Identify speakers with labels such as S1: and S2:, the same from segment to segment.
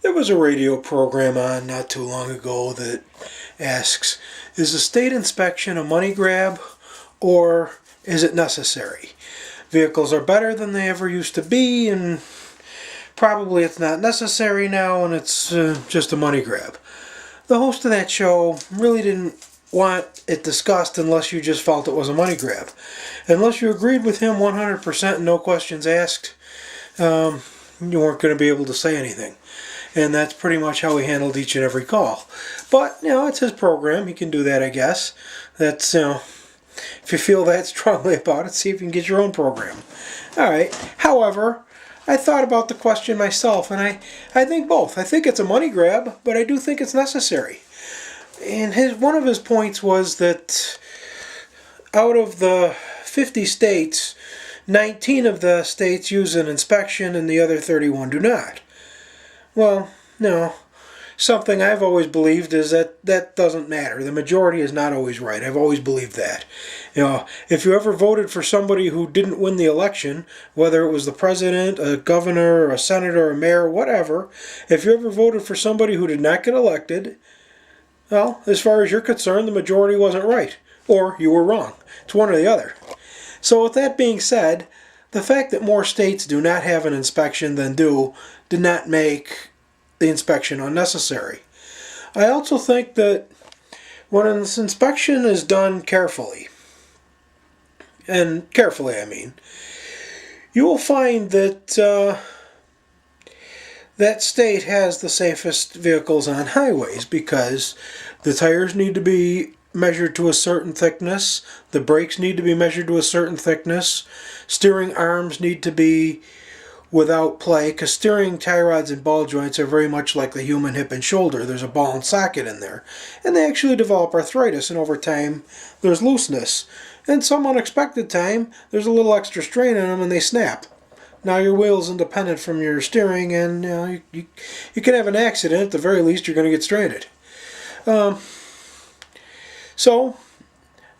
S1: There was a radio program on not too long ago that asks, is a state inspection a money grab or is it necessary? Vehicles are better than they ever used to be, and probably it's not necessary now, and it's just a money grab. The host of that show really didn't want it discussed unless you just felt it was a money grab. Unless you agreed with him 100% and no questions asked, you weren't going to be able to say anything. And that's pretty much how he handled each and every call. But, it's his program. He can do that, I guess. That's, if you feel that strongly about it, see if you can get your own program. All right. However, I thought about the question myself, and I think both. I think it's a money grab, but I do think it's necessary. And one of his points was that out of the 50 states, 19 of the states use an inspection and the other 31 do not. Well, no. Something I've always believed is that doesn't matter. The majority is not always right. I've always believed that. If you ever voted for somebody who didn't win the election, whether it was the president, a governor, a senator, a mayor, whatever, if you ever voted for somebody who did not get elected, well, as far as you're concerned, the majority wasn't right. Or you were wrong. It's one or the other. So with that being said, the fact that more states do not have an inspection than do did not make the inspection unnecessary. I also think that when an inspection is done carefully, and carefully I mean, you will find that that state has the safest vehicles on highways because the tires need to be measured to a certain thickness, the brakes need to be measured to a certain thickness, steering arms need to be without play, because steering tie rods and ball joints are very much like the human hip and shoulder. There's a ball and socket in there, and they actually develop arthritis, and over time there's looseness. And some unexpected time, there's a little extra strain on them and they snap. Now your wheel's independent from your steering, and you can have an accident. At the very least, you're going to get stranded. So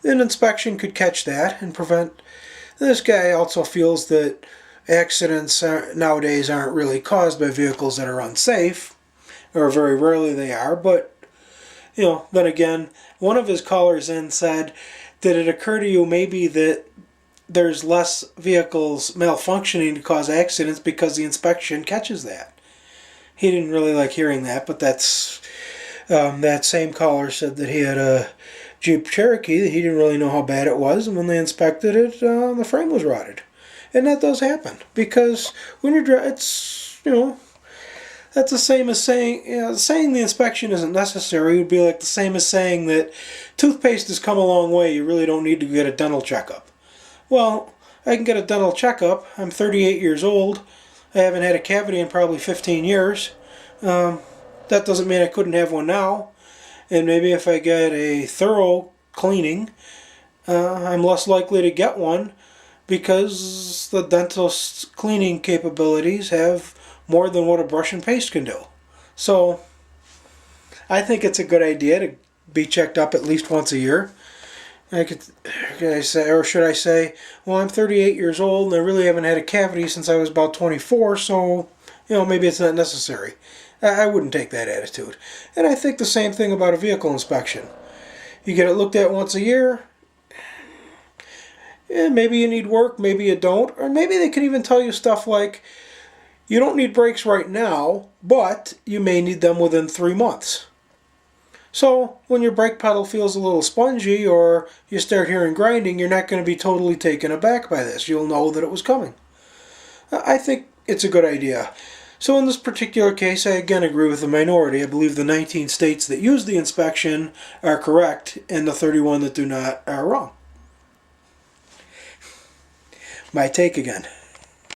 S1: an inspection could catch that and prevent. This guy also feels that accidents nowadays aren't really caused by vehicles that are unsafe, or very rarely they are. But then again, one of his callers in said, did it occur to you maybe that there's less vehicles malfunctioning to cause accidents because the inspection catches that? He didn't really like hearing that, but that's that same caller said that he had a Jeep Cherokee that he didn't really know how bad it was, and when they inspected it, the frame was rotted. And that does happen, because when you're it's that's the same as saying the inspection isn't necessary would be like the same as saying that toothpaste has come a long way, you really don't need to get a dental checkup. Well, I can get a dental checkup. I'm 38 years old. I haven't had a cavity in probably 15 years. That doesn't mean I couldn't have one now. And maybe if I get a thorough cleaning, I'm less likely to get one because the dentist's cleaning capabilities have more than what a brush and paste can do. So I think it's a good idea to be checked up at least once a year. Should I say, well, I'm 38 years old and I really haven't had a cavity since I was about 24, so maybe it's not necessary. I wouldn't take that attitude. And I think the same thing about a vehicle inspection. You get it looked at once a year. Maybe you need work, maybe you don't. Or maybe they can even tell you stuff like, you don't need brakes right now, but you may need them within 3 months. So when your brake pedal feels a little spongy or you start hearing grinding, you're not going to be totally taken aback by this. You'll know that it was coming. I think it's a good idea. So in this particular case, I again agree with the minority. I believe the 19 states that use the inspection are correct, and the 31 that do not are wrong. My take again.